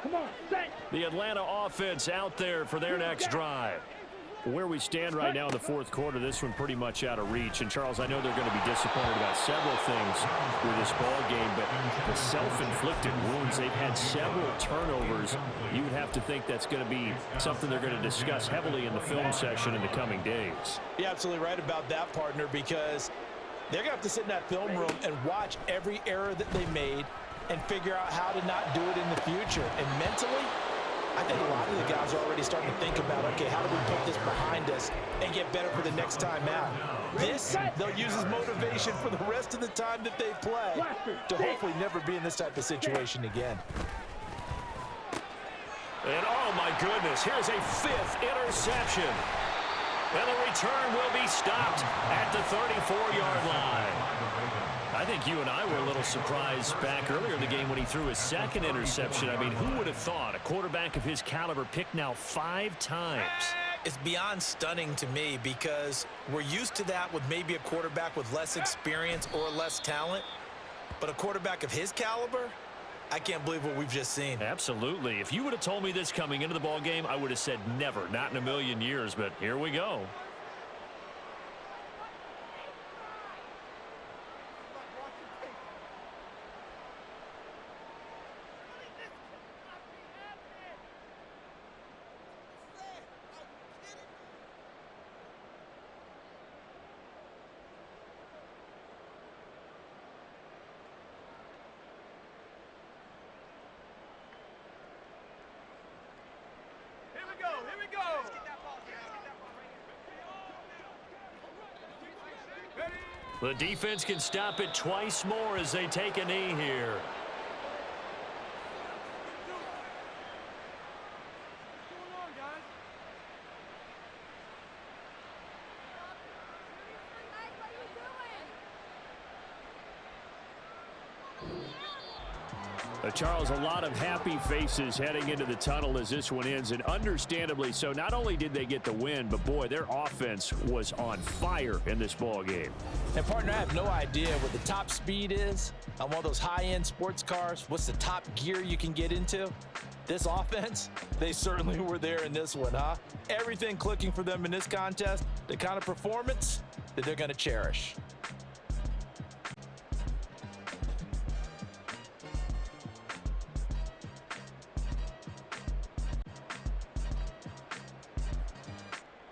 Come on, set. The Atlanta offense out there for their next drive. Where we stand right now in the fourth quarter, this one pretty much out of reach. And, Charles, I know they're going to be disappointed about several things with this ball game, but the self-inflicted wounds, they've had several turnovers. You would have to think that's going to be something they're going to discuss heavily in the film session in the coming days. You're absolutely right about that, partner, because they're going to have to sit in that film room and watch every error that they made and figure out how to not do it in the future. And mentally, I think a lot of the guys are already starting to think about, okay, how do we put this behind us and get better for the next time out? This, they'll use as motivation for the rest of the time that they play to hopefully never be in this type of situation again. And oh my goodness, here's a 5th interception. And the return will be stopped at the 34-yard line. I think you and I were a little surprised back earlier in the game when he threw his 2nd interception. I mean, who would have thought a quarterback of his caliber picked now 5 times? It's beyond stunning to me because we're used to that with maybe a quarterback with less experience or less talent. But a quarterback of his caliber, I can't believe what we've just seen. Absolutely. If you would have told me this coming into the ball game, I would have said never, not in a million years. But here we go. The defense can stop it twice more as they take a knee here. Charles, a lot of happy faces heading into the tunnel as this one ends, and understandably so. Not only did they get the win, but boy, their offense was on fire in this ball game. And partner, I have no idea what the top speed is on one of those high-end sports cars. What's the top gear you can get into? This offense, they certainly were there in this one, huh? Everything clicking for them in this contest, the kind of performance that they're going to cherish.